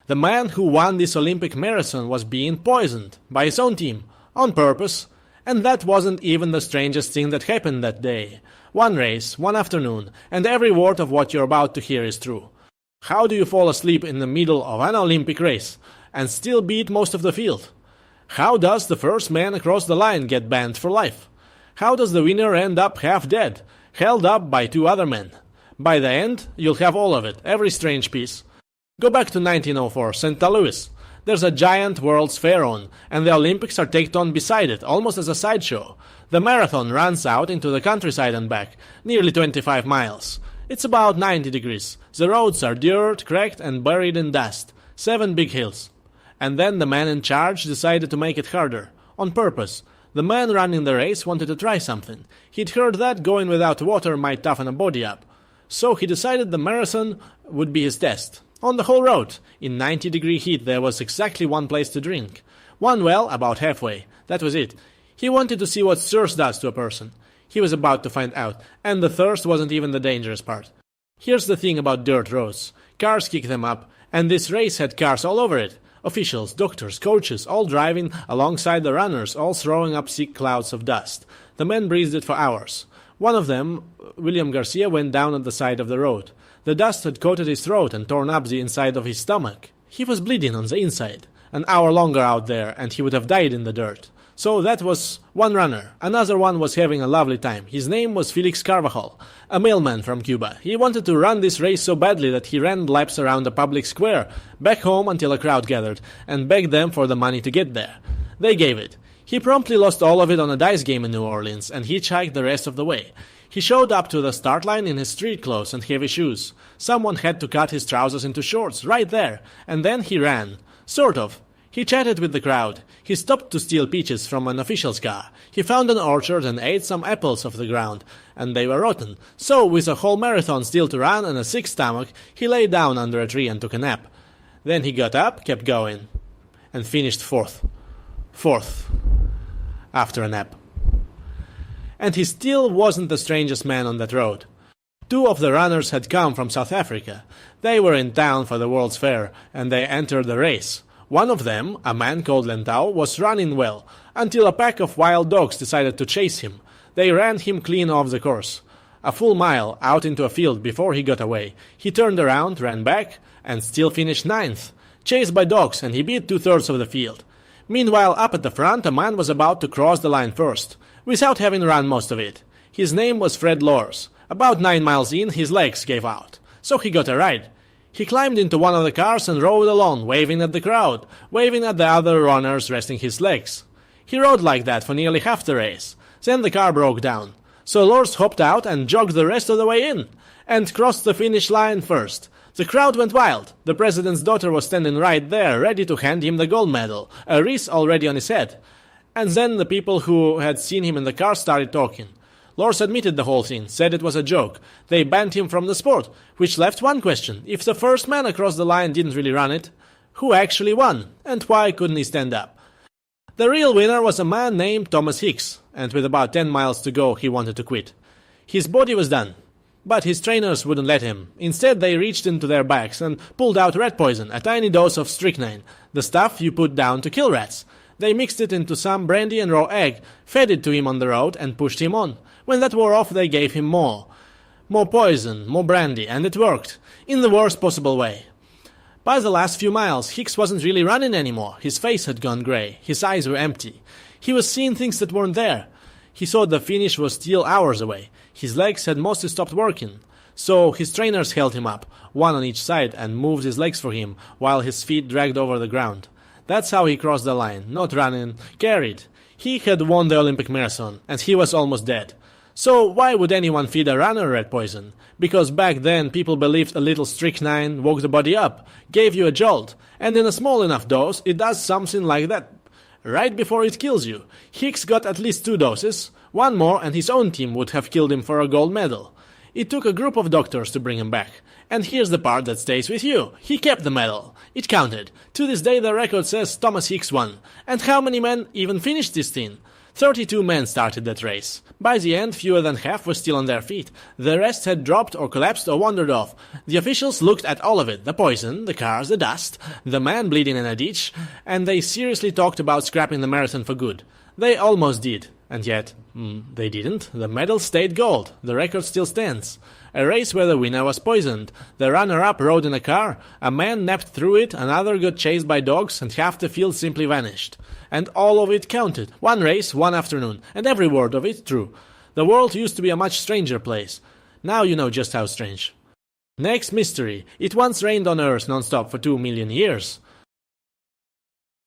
The man who won this Olympic marathon was being poisoned by his own team, on purpose, and that wasn't even the strangest thing that happened that day. One race, one afternoon, and every word of what you're about to hear is true. How do you fall asleep in the middle of an Olympic race and still beat most of the field? How does the first man across the line get banned for life? How does the winner end up half dead, held up by two other men? By the end, you'll have all of it, every strange piece. Go back to 1904, St. Louis. There's a giant World's Fair on, and the Olympics are tacked on beside it, almost as a sideshow. The marathon runs out into the countryside and back, nearly 25 miles. It's about 90 degrees. The roads are dirt, cracked, and buried in dust. 7 big hills. And then the man in charge decided to make it harder, on purpose. The man running the race wanted to try something. He'd heard that going without water might toughen a body up. So he decided the marathon would be his test. On the whole road, in 90-degree heat, there was exactly one place to drink. One well, about halfway. That was it. He wanted to see what thirst does to a person. He was about to find out, and the thirst wasn't even the dangerous part. Here's the thing about dirt roads. Cars kick them up, and this race had cars all over it. Officials, doctors, coaches, all driving alongside the runners, all throwing up thick clouds of dust. The men breathed it for hours. One of them, William Garcia, went down at the side of the road. The dust had coated his throat and torn up the inside of his stomach. He was bleeding on the inside. An hour longer out there, and he would have died in the dirt. So that was one runner. Another one was having a lovely time. His name was Felix Carvajal, a mailman from Cuba. He wanted to run this race so badly that he ran laps around a public square, back home until a crowd gathered, and begged them for the money to get there. They gave it. He promptly lost all of it on a dice game in New Orleans, and hitchhiked the rest of the way. He showed up to the start line in his street clothes and heavy shoes. Someone had to cut his trousers into shorts, right there, and then he ran. Sort of. He chatted with the crowd. He stopped to steal peaches from an official's car. He found an orchard and ate some apples off the ground, and they were rotten. So, with a whole marathon still to run and a sick stomach, he lay down under a tree and took a nap. Then he got up, kept going, and finished fourth. Fourth. After a nap. And he still wasn't the strangest man on that road. Two of the runners had come from South Africa. They were in town for the World's Fair, and they entered the race. One of them, a man called Lentau, was running well, until a pack of wild dogs decided to chase him. They ran him clean off the course. A full mile out into a field before he got away. He turned around, ran back, and still finished ninth. Chased by dogs, and he beat 2/3 of the field. Meanwhile, up at the front, a man was about to cross the line first, without having run most of it. His name was Fred Lors. About 9 miles in, his legs gave out. So he got a ride. He climbed into one of the cars and rode along, waving at the crowd, waving at the other runners resting his legs. He rode like that for nearly half the race. Then the car broke down. So Lors hopped out and jogged the rest of the way in, and crossed the finish line first. The crowd went wild. The president's daughter was standing right there, ready to hand him the gold medal, a wreath already on his head. And then the people who had seen him in the car started talking. Lors admitted the whole thing, said it was a joke. They banned him from the sport, which left one question. If the first man across the line didn't really run it, who actually won, and why couldn't he stand up? The real winner was a man named Thomas Hicks, and with about 10 miles to go, he wanted to quit. His body was done. But his trainers wouldn't let him. Instead, they reached into their bags and pulled out rat poison, a tiny dose of strychnine, the stuff you put down to kill rats. They mixed it into some brandy and raw egg, fed it to him on the road, and pushed him on. When that wore off, they gave him more. More poison, more brandy, and it worked, in the worst possible way. By the last few miles, Hicks wasn't really running anymore. His face had gone grey, his eyes were empty. He was seeing things that weren't there. He thought the finish was still hours away. His legs had mostly stopped working. So his trainers held him up, one on each side, and moved his legs for him, while his feet dragged over the ground. That's how he crossed the line, not running, carried. He had won the Olympic marathon, and he was almost dead. So why would anyone feed a runner rat poison? Because back then people believed a little strychnine woke the body up, gave you a jolt, and in a small enough dose it does something like that. Right before it kills you. Hicks got at least 2 doses, one more and his own team would have killed him for a gold medal. It took a group of doctors to bring him back. And here's the part that stays with you. He kept the medal. It counted. To this day the record says Thomas Hicks won. And how many men even finished this thing? 32 men started that race. By the end, fewer than half were still on their feet. The rest had dropped or collapsed or wandered off. The officials looked at all of it, the poison, the cars, the dust, the man bleeding in a ditch, and they seriously talked about scrapping the marathon for good. They almost did. And yet, they didn't. The medal stayed gold. The record still stands. A race where the winner was poisoned. The runner-up rode in a car. A man napped through it, another got chased by dogs, and half the field simply vanished. And all of it counted. One race, one afternoon, and every word of it true. The world used to be a much stranger place. Now you know just how strange. Next mystery. It once rained on Earth non-stop for 2 million years.